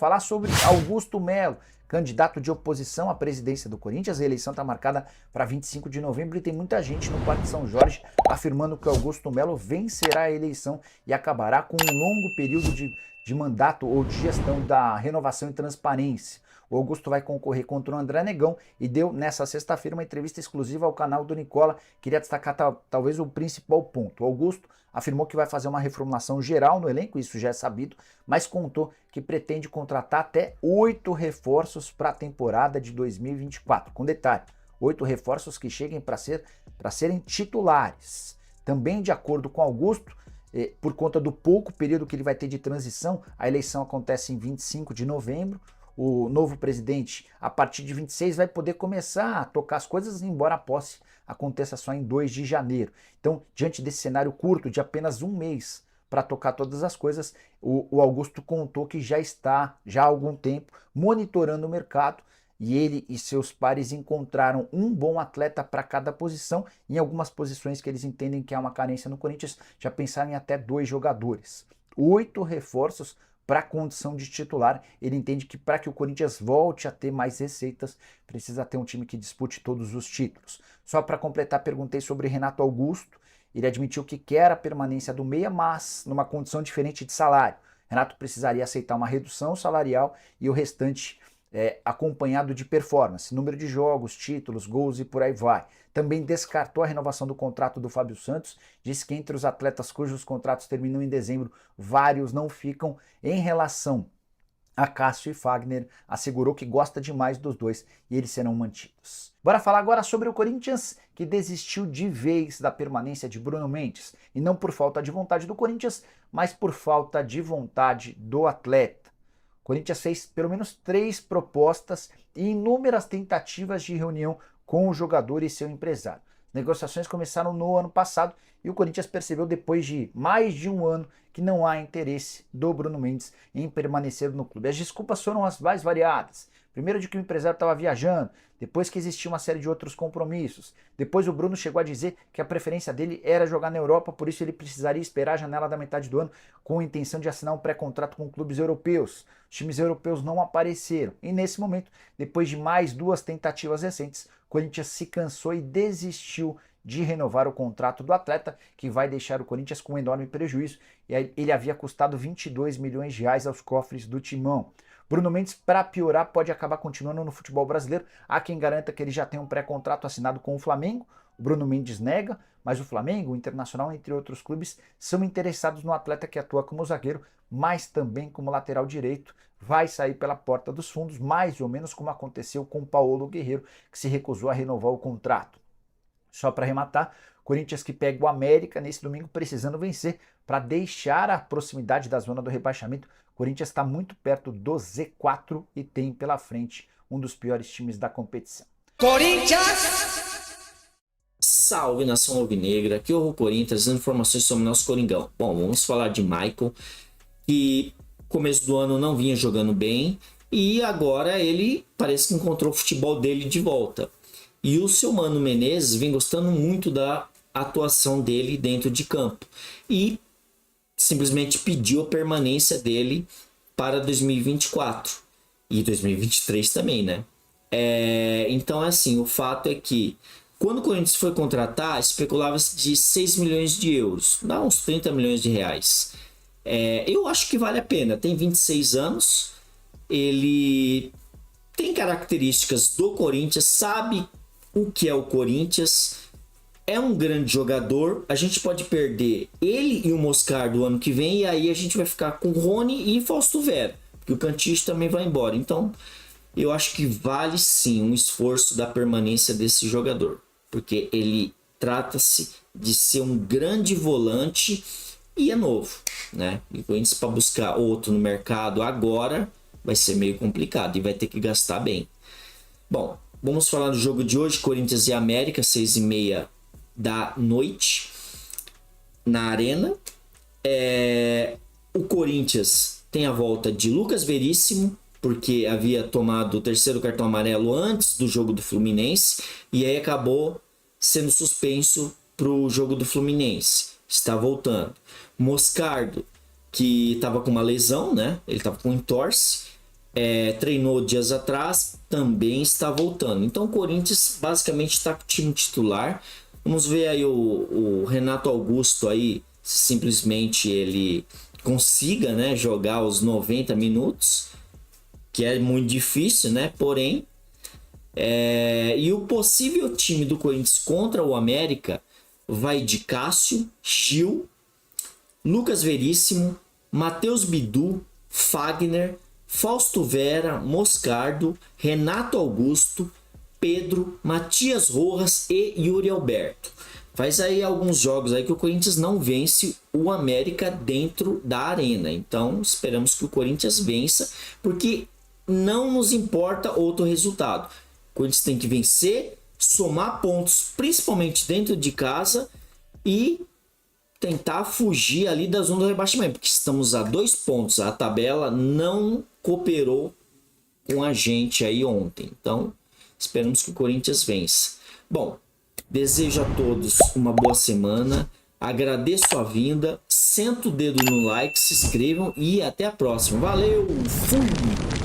falar sobre Augusto Melo, candidato de oposição à presidência do Corinthians. A eleição está marcada para 25 de novembro e tem muita gente no Parque São Jorge afirmando que Augusto Melo vencerá a eleição e acabará com um longo período de mandato ou de gestão da Renovação e Transparência. O Augusto vai concorrer contra o André Negão e deu nessa sexta-feira uma entrevista exclusiva ao canal do Nicola. Queria destacar talvez o principal ponto. O Augusto afirmou que vai fazer uma reformulação geral no elenco, isso já é sabido, mas contou que pretende contratar até 8 reforços para a temporada de 2024. Com detalhe, 8 reforços que cheguem para serem titulares. Também de acordo com Augusto, por conta do pouco período que ele vai ter de transição, a eleição acontece em 25 de novembro, o novo presidente, a partir de 26, vai poder começar a tocar as coisas, embora a posse aconteça só em 2 de janeiro. Então, diante desse cenário curto de apenas um mês para tocar todas as coisas, o Augusto contou que já está, já há algum tempo, monitorando o mercado, e ele e seus pares encontraram um bom atleta para cada posição. Em algumas posições que eles entendem que há uma carência no Corinthians, já pensaram em até 2 jogadores. 8 reforços para a condição de titular. Ele entende que para que o Corinthians volte a ter mais receitas, precisa ter um time que dispute todos os títulos. Só para completar, perguntei sobre Renato Augusto. Ele admitiu que quer a permanência do meia, mas numa condição diferente de salário. Renato precisaria aceitar uma redução salarial e o restante acompanhado de performance, número de jogos, títulos, gols e por aí vai. Também descartou a renovação do contrato do Fábio Santos, disse que entre os atletas cujos contratos terminam em dezembro, vários não ficam. Em relação a Cássio e Fagner, assegurou que gosta demais dos dois e eles serão mantidos. Bora falar agora sobre o Corinthians, que desistiu de vez da permanência de Bruno Mendes, e não por falta de vontade do Corinthians, mas por falta de vontade do atleta. O Corinthians fez pelo menos 3 propostas e inúmeras tentativas de reunião com o jogador e seu empresário. As negociações começaram no ano passado e o Corinthians percebeu depois de mais de um ano que não há interesse do Bruno Mendes em permanecer no clube. As desculpas foram as mais variadas. Primeiro de que o empresário estava viajando, depois que existia uma série de outros compromissos. Depois o Bruno chegou a dizer que a preferência dele era jogar na Europa, por isso ele precisaria esperar a janela da metade do ano com a intenção de assinar um pré-contrato com clubes europeus. Os times europeus não apareceram. E nesse momento, depois de mais 2 tentativas recentes, o Corinthians se cansou e desistiu de renovar o contrato do atleta, que vai deixar o Corinthians com um enorme prejuízo. E ele havia custado 22 milhões de reais aos cofres do Timão. Bruno Mendes, para piorar, pode acabar continuando no futebol brasileiro. Há quem garanta que ele já tem um pré-contrato assinado com o Flamengo. O Bruno Mendes nega, mas o Flamengo, o Internacional, entre outros clubes, são interessados no atleta que atua como zagueiro, mas também como lateral direito. Vai sair pela porta dos fundos, mais ou menos como aconteceu com o Paulo Guerreiro, que se recusou a renovar o contrato. Só para arrematar, Corinthians que pega o América nesse domingo precisando vencer para deixar a proximidade da zona do rebaixamento. Corinthians está muito perto do Z4 e tem pela frente um dos piores times da competição. Corinthians! Salve, nação alvinegra, aqui é o Corinthians, dando informações sobre o nosso Coringão. Bom, vamos falar de Michael, que começo do ano não vinha jogando bem e agora ele parece que encontrou o futebol dele de volta. E o seu Mano Menezes vem gostando muito da atuação dele dentro de campo e simplesmente pediu a permanência dele para 2024 e 2023 também, né? Então, assim, o fato é que quando o Corinthians foi contratar, especulava-se de 6 milhões de euros, dá uns 30 milhões de reais. Eu acho que vale a pena, tem 26 anos, ele tem características do Corinthians, sabe o que é o Corinthians, é um grande jogador. A gente pode perder ele e o Moscardo do ano que vem, e aí a gente vai ficar com Rony e Fausto Vera, porque o Cantígio também vai embora. Então eu acho que vale sim um esforço da permanência desse jogador, porque ele trata-se de ser um grande volante e é novo, né? E o Corinthians, para buscar outro no mercado agora, vai ser meio complicado e vai ter que gastar bem. Bom, vamos falar do jogo de hoje, Corinthians e América, 6h30 da noite, na Arena. O Corinthians tem a volta de Lucas Veríssimo, porque havia tomado o 3º cartão amarelo antes do jogo do Fluminense, e aí acabou sendo suspenso para o jogo do Fluminense. Está voltando. Moscardo, que estava com uma lesão, né? Ele estava com entorse, treinou dias atrás, também está voltando. Então o Corinthians basicamente está com o time titular. Vamos ver aí o Renato Augusto aí, simplesmente ele consiga, né, jogar os 90 minutos, que é muito difícil, né? Porém, e o possível time do Corinthians contra o América vai de Cássio, Gil, Lucas Veríssimo, Matheus Bidu, Fagner, Fausto Vera, Moscardo, Renato Augusto, Pedro, Matias Rojas e Yuri Alberto. Faz aí alguns jogos aí que o Corinthians não vence o América dentro da arena. Então esperamos que o Corinthians vença, porque não nos importa outro resultado. O Corinthians tem que vencer, somar pontos, principalmente dentro de casa, e tentar fugir ali da zona do rebaixamento, porque estamos a 2 pontos. A tabela não cooperou com a gente aí ontem. Então, esperamos que o Corinthians vença. Bom, desejo a todos uma boa semana. Agradeço a vinda. Senta o dedo no like, se inscrevam e até a próxima. Valeu! Fui!